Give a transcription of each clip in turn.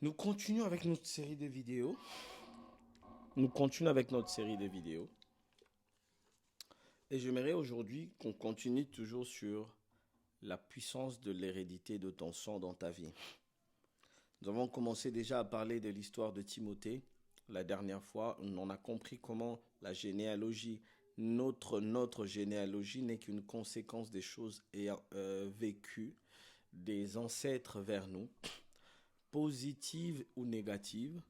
Nous continuons avec notre série de vidéos. Nous continuons avec notre série de vidéos. Et j'aimerais aujourd'hui qu'on continue toujours sur la puissance de l'hérédité de ton sang dans ta vie. Nous avons commencé déjà à parler de l'histoire de Timothée. La dernière fois, on a compris comment la généalogie, notre généalogie n'est qu'une conséquence des choses vécues des ancêtres vers nous, positives ou négatives.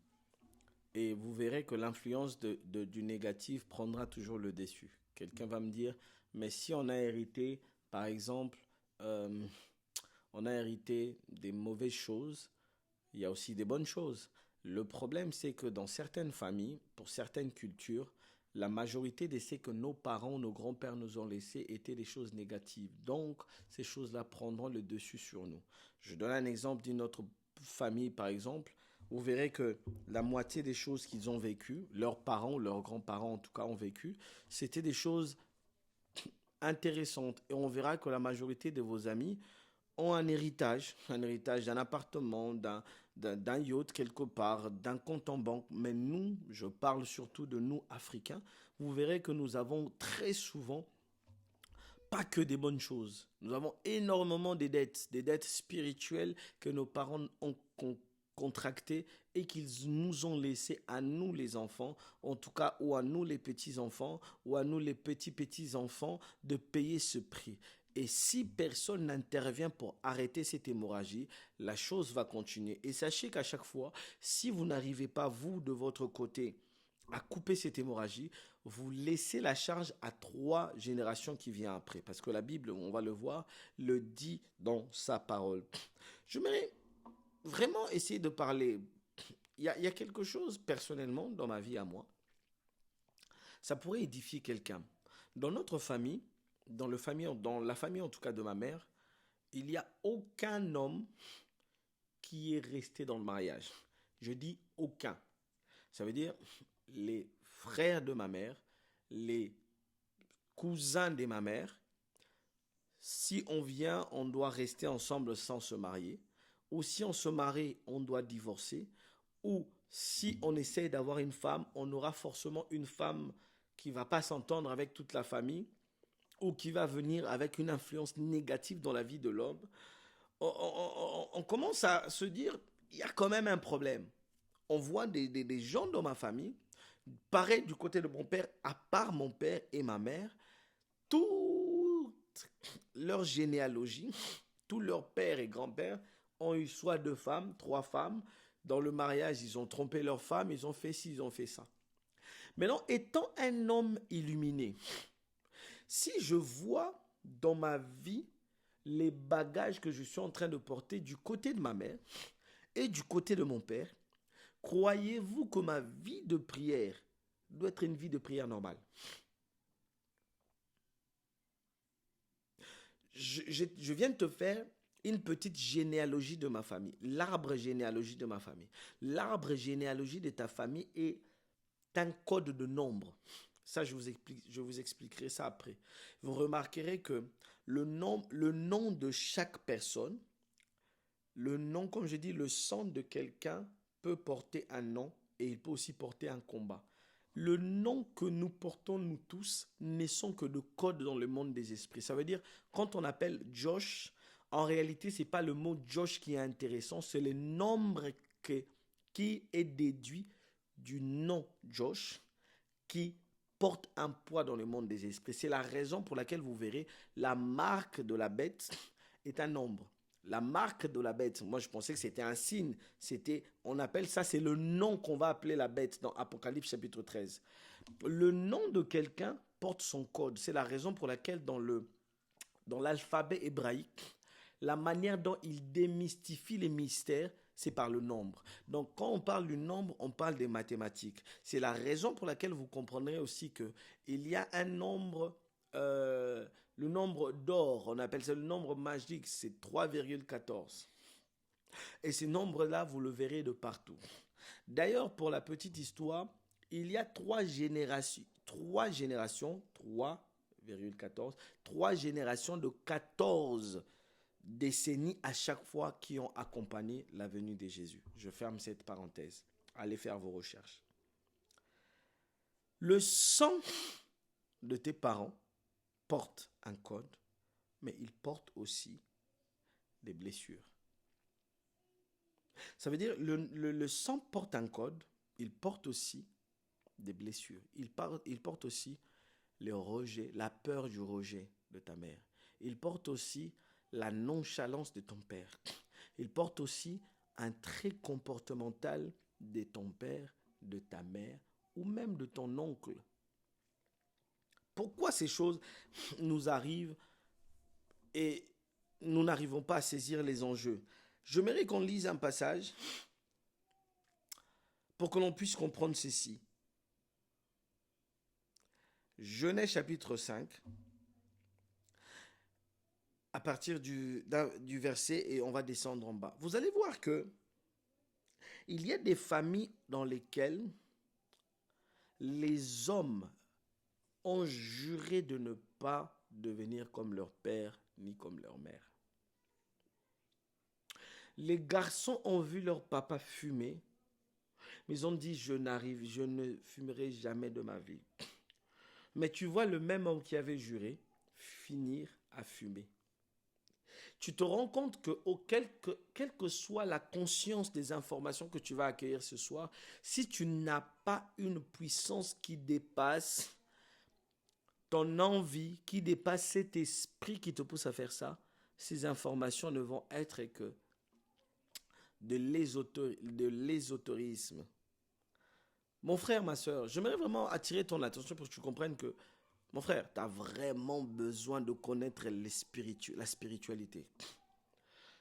Et vous verrez que l'influence du négatif prendra toujours le dessus. Quelqu'un va me dire, mais si on a hérité, par exemple, euh, on a hérité des mauvaises choses, il y a aussi des bonnes choses. Le problème, c'est que dans certaines familles, pour certaines cultures, la majorité de ce que nos parents, nos grands-pères nous ont laissé étaient des choses négatives. Donc, ces choses-là prendront le dessus sur nous. Je donne un exemple d'une autre famille, par exemple. Vous verrez que la moitié des choses qu'ils ont vécues, leurs parents, leurs grands-parents en tout cas ont vécu, c'était des choses intéressantes. Et on verra que la majorité de vos amis ont un héritage d'un appartement, d'un yacht quelque part, d'un compte en banque. Mais nous, je parle surtout de nous, Africains, vous verrez que nous avons très souvent pas que des bonnes choses. Nous avons énormément des dettes spirituelles que nos parents ont contractées et qu'ils nous ont laissées à nous les enfants, en tout cas, ou à nous les petits-enfants, ou à nous les petits-petits-enfants, de payer ce prix. Et si personne n'intervient pour arrêter cette hémorragie, la chose va continuer. Et sachez qu'à chaque fois, si vous n'arrivez pas, vous, de votre côté, à couper cette hémorragie, vous laissez la charge à 3 générations qui viennent après. Parce que la Bible, on va le voir, le dit dans sa parole. Je vais vraiment essayer de parler. Il y a quelque chose, personnellement, dans ma vie à moi. Ça pourrait édifier quelqu'un. Dans notre famille, dans la famille en tout cas de ma mère, il n'y a aucun homme qui est resté dans le mariage. Je dis aucun. Ça veut dire les frères de ma mère, les cousins de ma mère. Si on vient, on doit rester ensemble sans se marier. Ou si on se marie, on doit divorcer. Ou si on essaie d'avoir une femme, on aura forcément une femme qui ne va pas s'entendre avec toute la famille ou qui va venir avec une influence négative dans la vie de l'homme. On commence à se dire, il y a quand même un problème. On voit des gens dans ma famille, pareil du côté de mon père, à part mon père et ma mère, toute leur généalogie, tous leurs pères et grands-pères ont eu soit 2 femmes, 3 femmes. Dans le mariage, ils ont trompé leur femme, ils ont fait ci, ils ont fait ça. Maintenant, étant un homme illuminé, si je vois dans ma vie les bagages que je suis en train de porter du côté de ma mère et du côté de mon père, croyez-vous que ma vie de prière doit être une vie de prière normale? Je viens de te faire une petite généalogie de ma famille, l'arbre généalogie de ma famille. L'arbre généalogie de ta famille est un code de nombre. Ça, je vous expliquerai ça après. Vous remarquerez que le nom de chaque personne, le nom, comme je dis, le sang de quelqu'un peut porter un nom et il peut aussi porter un combat. Le nom que nous portons, nous tous, ne sont que de codes dans le monde des esprits. Ça veut dire, quand on appelle Josh, en réalité, ce n'est pas le mot Josh qui est intéressant, c'est le nombre qui est déduit du nom Josh qui porte un poids dans le monde des esprits. C'est la raison pour laquelle vous verrez la marque de la bête est un nombre. La marque de la bête, moi je pensais que c'était un signe, on appelle ça, c'est le nom qu'on va appeler la bête dans Apocalypse chapitre 13. Le nom de quelqu'un porte son code. C'est la raison pour laquelle dans l'alphabet hébraïque, la manière dont il démystifie les mystères, c'est par le nombre. Donc quand on parle du nombre, on parle des mathématiques. C'est la raison pour laquelle vous comprendrez aussi que il y a un nombre, le nombre d'or, on appelle ça le nombre magique, c'est 3,14. Et ce nombre-là, vous le verrez de partout. D'ailleurs, pour la petite histoire, il y a 3 générations, 3,14, 3 générations de 14 décennies à chaque fois qui ont accompagné la venue de Jésus. Je ferme cette parenthèse. Allez faire vos recherches. Le sang de tes parents porte un code, mais il porte aussi des blessures. Ça veut dire le sang porte un code, il porte aussi des blessures. Il porte aussi le rejet, la peur du rejet de ta mère. Il porte aussi la nonchalance de ton père. Il porte aussi un trait comportemental de ton père, de ta mère ou même de ton oncle. Pourquoi ces choses nous arrivent et nous n'arrivons pas à saisir les enjeux? J'aimerais qu'on lise un passage pour que l'on puisse comprendre ceci. Genèse chapitre 5, à partir du verset, et on va descendre en bas. Vous allez voir que il y a des familles dans lesquelles les hommes ont juré de ne pas devenir comme leur père ni comme leur mère. Les garçons ont vu leur papa fumer, mais ils ont dit je ne fumerai jamais de ma vie. Mais tu vois le même homme qui avait juré finir à fumer. Tu te rends compte que quelle que soit la conscience des informations que tu vas accueillir ce soir, si tu n'as pas une puissance qui dépasse ton envie, qui dépasse cet esprit qui te pousse à faire ça, ces informations ne vont être que de l'ésotérisme. Mon frère, ma soeur, j'aimerais vraiment attirer ton attention pour que tu comprennes que, mon frère, tu as vraiment besoin de connaître la spiritualité.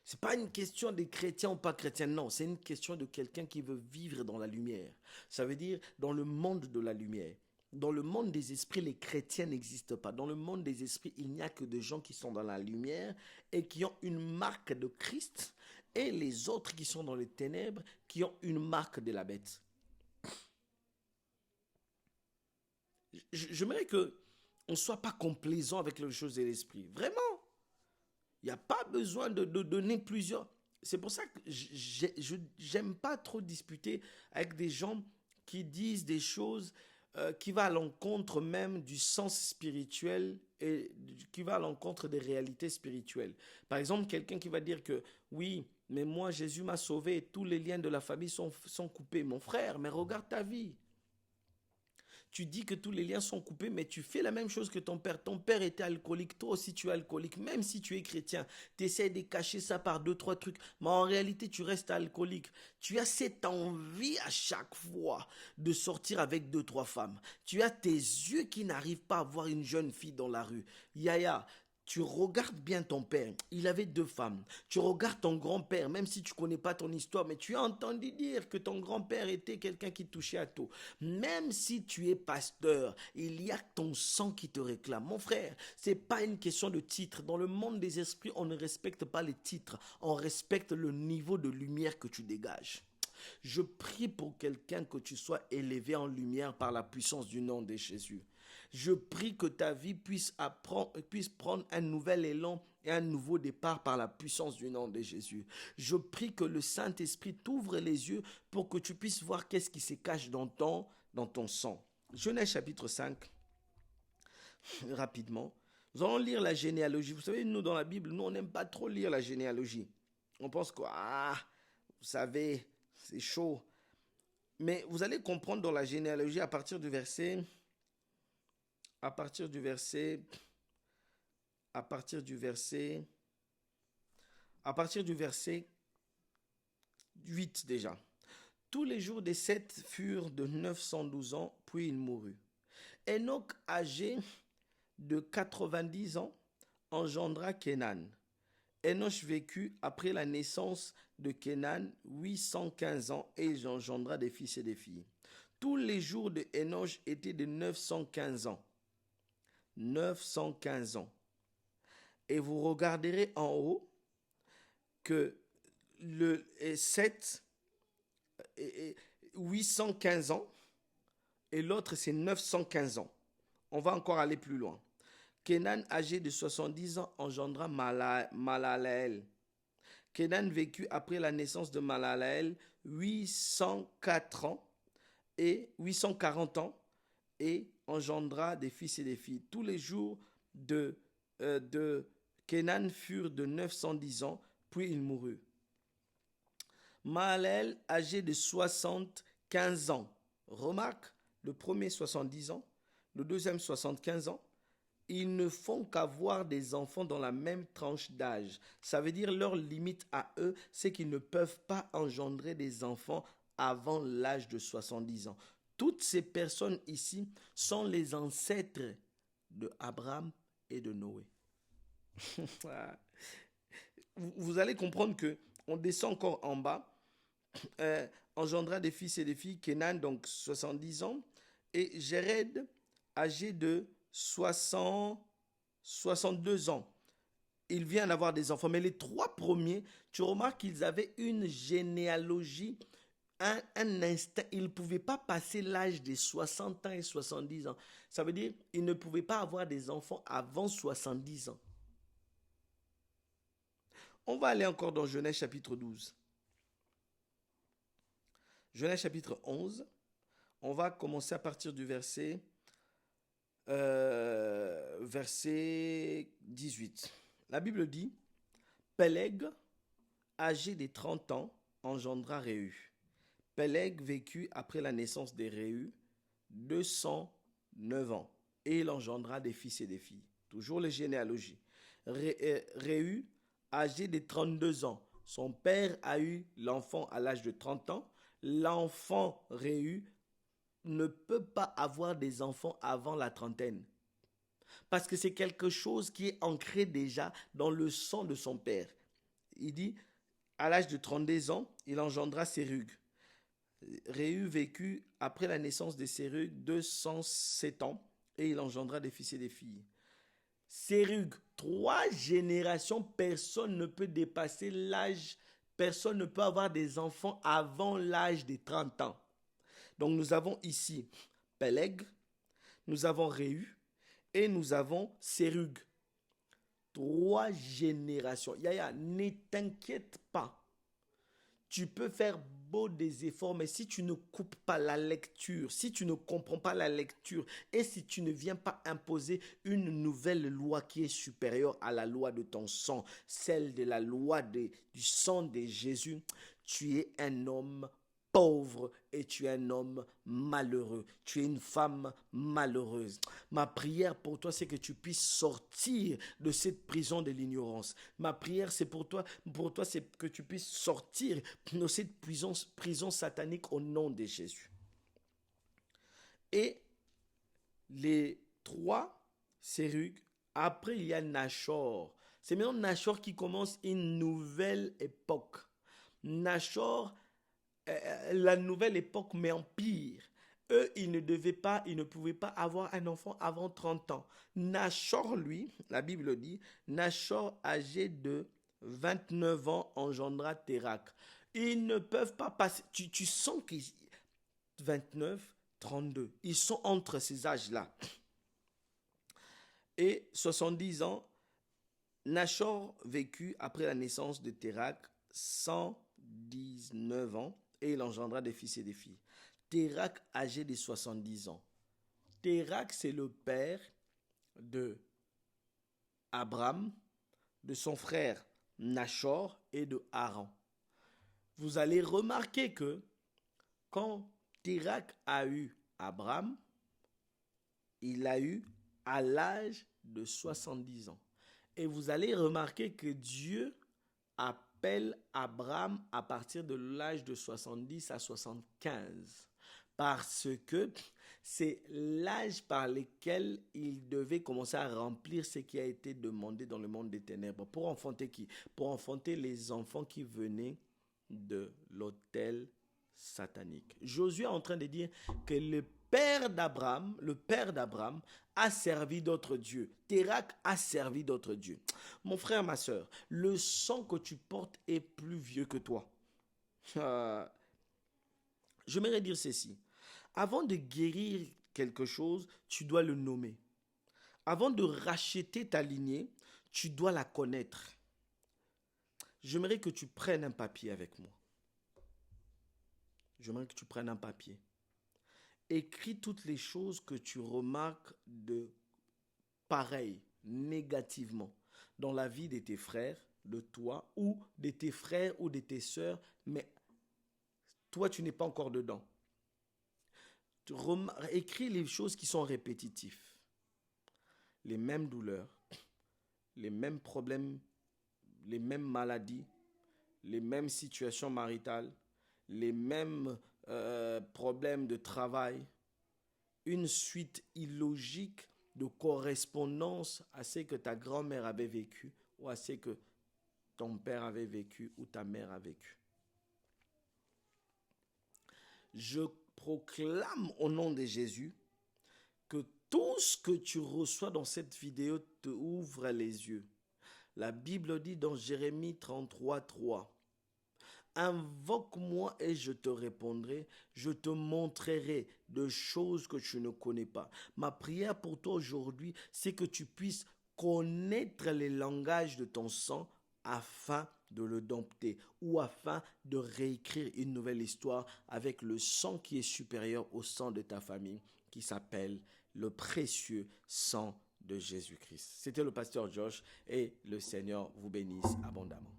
Ce n'est pas une question de chrétien ou pas chrétien, non. C'est une question de quelqu'un qui veut vivre dans la lumière. Ça veut dire dans le monde de la lumière. Dans le monde des esprits, les chrétiens n'existent pas. Dans le monde des esprits, il n'y a que des gens qui sont dans la lumière et qui ont une marque de Christ, et les autres qui sont dans les ténèbres, qui ont une marque de la bête. J'aimerais qu'on ne soit pas complaisant avec les choses de l'esprit. Vraiment. Il n'y a pas besoin de donner plusieurs. C'est pour ça que je n'aime pas trop disputer avec des gens qui disent des choses qui vont à l'encontre même du sens spirituel et qui va à l'encontre des réalités spirituelles. Par exemple, quelqu'un qui va dire que oui, mais moi Jésus m'a sauvé et tous les liens de la famille sont coupés. Mon frère, mais regarde ta vie. Tu dis que tous les liens sont coupés, mais tu fais la même chose que ton père. Ton père était alcoolique, toi aussi tu es alcoolique. Même si tu es chrétien, tu essaies de cacher ça par 2-3 trucs. Mais en réalité, tu restes alcoolique. Tu as cette envie à chaque fois de sortir avec 2-3 femmes. Tu as tes yeux qui n'arrivent pas à voir une jeune fille dans la rue. Yaya, tu regardes bien ton père, il avait 2 femmes. Tu regardes ton grand-père, même si tu ne connais pas ton histoire, mais tu as entendu dire que ton grand-père était quelqu'un qui touchait à tout. Même si tu es pasteur, il y a ton sang qui te réclame. Mon frère, ce n'est pas une question de titre. Dans le monde des esprits, on ne respecte pas les titres. On respecte le niveau de lumière que tu dégages. Je prie pour quelqu'un que tu sois élevé en lumière par la puissance du nom de Jésus. Je prie que ta vie puisse prendre un nouvel élan et un nouveau départ par la puissance du nom de Jésus. Je prie que le Saint-Esprit t'ouvre les yeux pour que tu puisses voir qu'est-ce qui se cache dans ton sang. Genèse chapitre 5, rapidement. Nous allons lire la généalogie. Vous savez, nous dans la Bible, nous on n'aime pas trop lire la généalogie. On pense que, vous savez, c'est chaud. Mais vous allez comprendre dans la généalogie à partir du verset 8 déjà. Tous les jours des 7 furent de 912 ans, puis il mourut. Enoch, âgé de 90 ans, engendra Kénan. Enoch vécut après la naissance de Kénan 815 ans et il engendra des fils et des filles. Tous les jours de Enoch étaient de 915 ans. 915 ans. Et vous regarderez en haut que le 7, 815 ans et l'autre c'est 915 ans. On va encore aller plus loin. Kénan, âgé de 70 ans, engendra Malalaël. Kénan vécut après la naissance de Malalaël 804 ans et 840 ans et engendra des fils et des filles. Tous les jours de Kénan furent de 910 ans, puis il mourut. Malalaël, âgé de 75 ans. Remarque, le premier 70 ans, le deuxième 75 ans. Ils ne font qu'avoir des enfants dans la même tranche d'âge. Ça veut dire leur limite à eux, c'est qu'ils ne peuvent pas engendrer des enfants avant l'âge de 70 ans. Toutes ces personnes ici sont les ancêtres de Abraham et de Noé. Vous allez comprendre que on descend encore en bas. Engendra des fils et des filles. Kénan, donc 70 ans, et Jéred, âgé de 62 ans. Il vient d'avoir des enfants. Mais les trois premiers, tu remarques qu'ils avaient une généalogie, un instinct. Ils ne pouvaient pas passer l'âge des 60 ans et 70 ans. Ça veut dire qu'ils ne pouvaient pas avoir des enfants avant 70 ans. On va aller encore dans Genèse chapitre 12. Genèse chapitre 11. On va commencer à partir du verset 18. La Bible dit, Péleg, âgé de 30 ans, engendra Réu. Péleg vécut après la naissance de Réu 209 ans, et il engendra des fils et des filles. Toujours les généalogies. Réu, âgé de 32 ans, son père a eu l'enfant à l'âge de 30 ans. L'enfant Réu ne peut pas avoir des enfants avant la trentaine. Parce que c'est quelque chose qui est ancré déjà dans le sang de son père. Il dit, à l'âge de 32 ans, il engendra Sérug. Réu vécut après la naissance de Sérug 207 ans et il engendra des fils et des filles. Sérug, 3 générations, personne ne peut dépasser l'âge, personne ne peut avoir des enfants avant l'âge de 30 ans. Donc nous avons ici Péleg, nous avons Réu et nous avons Sérug. 3 générations. Yaya, ne t'inquiète pas. Tu peux faire beau des efforts, mais si tu ne coupes pas la lecture, si tu ne comprends pas la lecture et si tu ne viens pas imposer une nouvelle loi qui est supérieure à la loi de ton sang, celle de la loi du sang de Jésus, tu es un homme pauvre et tu es un homme malheureux. Tu es une femme malheureuse. Ma prière pour toi, c'est que tu puisses sortir de cette prison de l'ignorance. Ma prière, c'est pour toi, c'est que tu puisses sortir de cette prison satanique au nom de Jésus. Et les 3 Sérug, après il y a Nachor. C'est maintenant Nachor qui commence une nouvelle époque. Nachor, la nouvelle époque, mais en pire. Eux, ils ne pouvaient pas avoir un enfant avant 30 ans. Nachor, lui, la Bible dit, Nachor, âgé de 29 ans, engendra Térak. Ils ne peuvent pas passer. Tu sens qu'ils 29, 32. Ils sont entre ces âges-là. Et 70 ans, Nachor vécut après la naissance de Térak 119 ans. Et il engendra des fils et des filles. Térak, âgé de 70 ans. Térak, c'est le père de Abraham, de son frère Nachor et de Haran. Vous allez remarquer que quand Térak a eu Abraham, il l'a eu à l'âge de 70 ans. Et vous allez remarquer que Dieu appelle Abraham à partir de l'âge de 70 à 75. Parce que c'est l'âge par lequel il devait commencer à remplir ce qui a été demandé dans le monde des ténèbres. Pour enfanter qui? Pour enfanter les enfants qui venaient de l'autel satanique. Josué est en train de dire que le père d'Abraham a servi d'autres dieux. Térak a servi d'autres dieux. Mon frère, ma soeur, le sang que tu portes est plus vieux que toi. J'aimerais dire ceci. Avant de guérir quelque chose, tu dois le nommer. avant de racheter ta lignée, tu dois la connaître. J'aimerais que tu prennes un papier avec moi. J'aimerais que tu prennes un papier. Écris toutes les choses que tu remarques de pareil, négativement, dans la vie de tes frères, de toi, ou de tes frères ou de tes sœurs, mais toi, tu n'es pas encore dedans. Écris les choses qui sont répétitives. Les mêmes douleurs, les mêmes problèmes, les mêmes maladies, les mêmes situations maritales, les mêmes problèmes de travail, une suite illogique de correspondance à ce que ta grand-mère avait vécu ou à ce que ton père avait vécu ou ta mère a vécu. Je proclame au nom de Jésus que tout ce que tu reçois dans cette vidéo te ouvre les yeux. La Bible dit dans Jérémie 33, 3, « Invoque-moi et je te répondrai, je te montrerai de choses que tu ne connais pas. » Ma prière pour toi aujourd'hui, c'est que tu puisses connaître les langages de ton sang afin de le dompter ou afin de réécrire une nouvelle histoire avec le sang qui est supérieur au sang de ta famille, qui s'appelle le précieux sang de Jésus-Christ. C'était le pasteur Josh et le Seigneur vous bénisse abondamment.